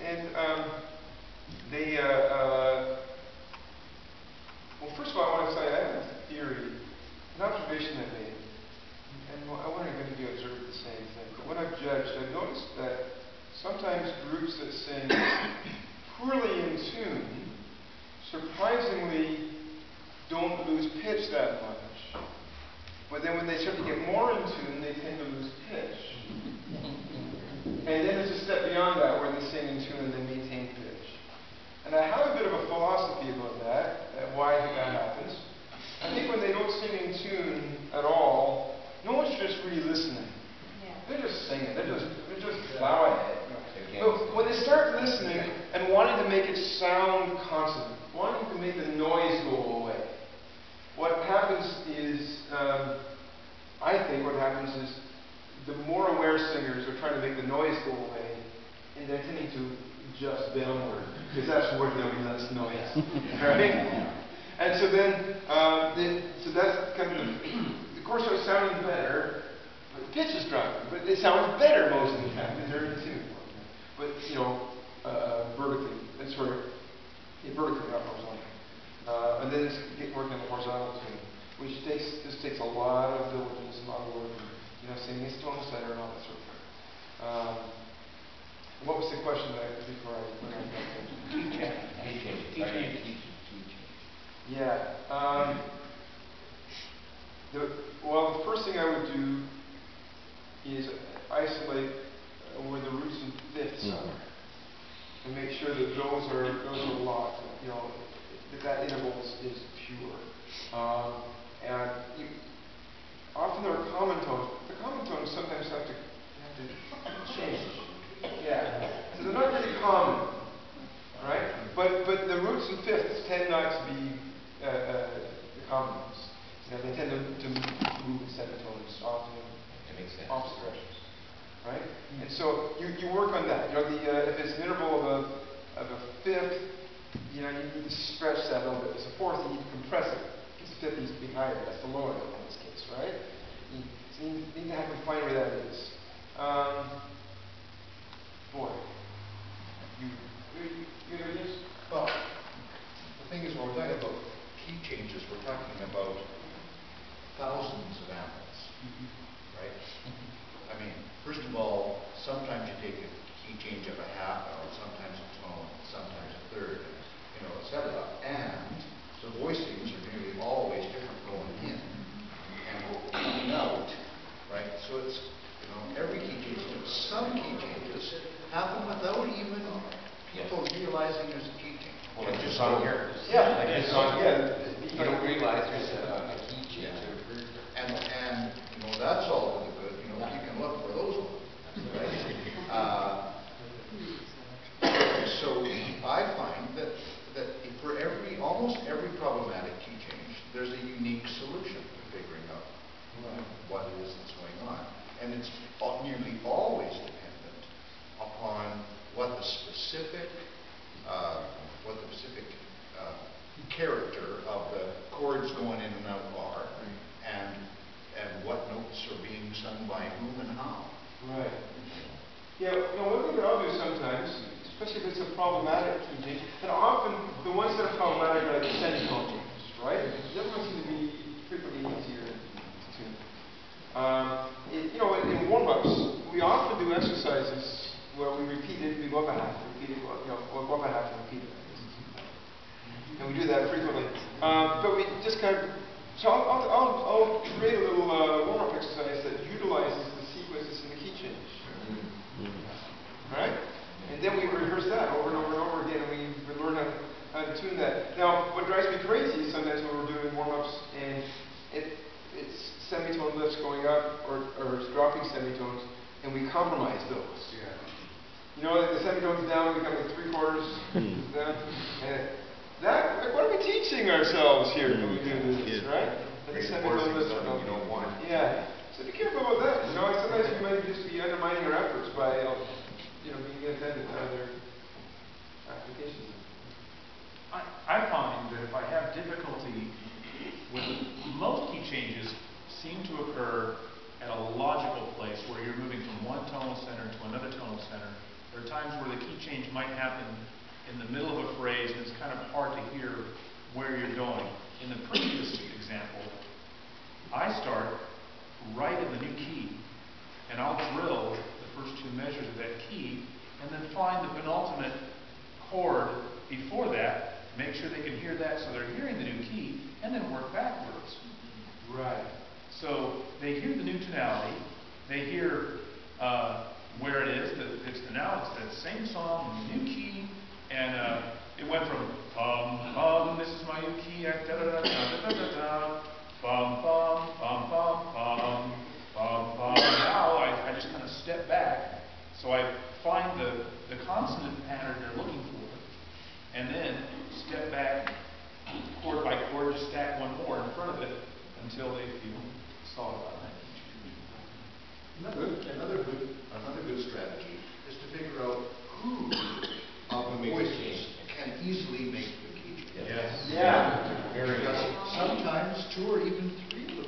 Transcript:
And they, well, first of all, I want to say I have a theory, an observation I made, and I wonder if you observed the same thing. But when I've judged, I've noticed that sometimes groups that sing poorly in tune surprisingly don't lose pitch that much. But then when they start to get more in tune, they tend to lose pitch. And then there's a step beyond that where they sing in tune and they maintain pitch. And I have a bit of a philosophy about that, why I think that happens. I think when they don't sing in tune at all, no one's just really listening. Yeah. They're just singing. They're just plowing ahead. But when they start listening and wanting to make it sound consonant, wanting to make the noise go away, what happens is, I think what happens is the more aware singers are trying to make the noise go away, and they're tending to adjust downward, because that's worth doing less noise. Right? And so then, so that's kind of the chorus starts sounding better, but the pitch is dropping. But it sounds better most of the time because they're in tune. But vertically, that's where vertically, not horizontally. And then it's working on the horizontal tune, which takes a lot of diligence and a lot of work, and, singing is tone setter and all that sort of thing. What was the question before I went on? Yeah. Well, the first thing I would do is isolate where the roots and fifths are, and make sure that those are locked. That interval is pure. And often there are common tones. The common tones sometimes have to change. Yeah. So they're not really common, right? But the roots and fifths tend not to be the common ones. They tend to move in semitones often in opposite directions, right? And so you work on that. If it's an interval of a fifth, you need to stretch that a little bit. If it's a fourth, you need to compress it. Because the fifth needs to be higher. That's the lower note in this case, right? So you need to have to find where that is. Boy. You have ideas? Well, the thing is, when we're talking about key changes, we're talking about thousands of animals, right? I mean, first of all, sometimes you take a key change of a half note, sometimes a tone, sometimes a third, etc. And the voicings are nearly always different going in and coming out, right? So it's, every key change. Some key changes happen without even people realizing there's a key change. Well, like this song here. Yeah. Like this song here. You don't realize there's a key change. And that's all to the good. You can look for those ones. Right? So I find that for almost every problematic key change, there's a unique solution to figuring out what it is that's going on. And it's nearly always dependent upon what the specific character of the chords going in and out are, and what notes are being sung by whom and how. Right. Yeah, one thing that I'll do sometimes, especially if it's a problematic key change, and often the ones that are problematic are like semitone changes, right? The other ones seem to be frequently easier to tune. In warm-ups, we often do exercises where we repeat it, we go up a half, repeat it, we'll go up a half and repeat it. And we do that frequently. But we just kind of, so I'll create a little warm-up exercise that utilizes the sequences in the key change. Right? And then we rehearse that over and over and over again, and we learn how to tune that. Now, what drives me crazy is sometimes when we're doing warm-ups and it's semitone lifts going up or it's dropping semitones, and we compromise those. Yeah. The semitones down, we become like 3/4 down. And what are we teaching ourselves here when we do this, right? The semitone lifts are going. Yeah. So be careful about that. Sometimes we might just be undermining our efforts by being inattentive to other applications. I find that if I have difficulty with most key changes seem to occur at a logical place where you're moving from one tonal center to another tonal center. There are times where the key change change might happen in the middle of a phrase, and it's kind of hard to hear where you're going. In the previous example, I start right in the new key, and I'll drill the first two measures of that key, and then find the penultimate chord before that, make sure they can hear that so they're hearing the new key, and then work backwards. Right. So they hear the new tonality, they hear where it is, it's the now, it's that same song, new key, and it went from this is my new key, da da da da da da da, bum bum bum bum bum bum bum. Now I just kind of step back, so I find the consonant pattern they're looking for, and then step back chord by chord, just stack one more in front of it until they feel solid on that. Another good strategy is to figure out who of the Who makes the voices can easily make the key change. Yes. Yeah. Very Because good. sometimes two or even three of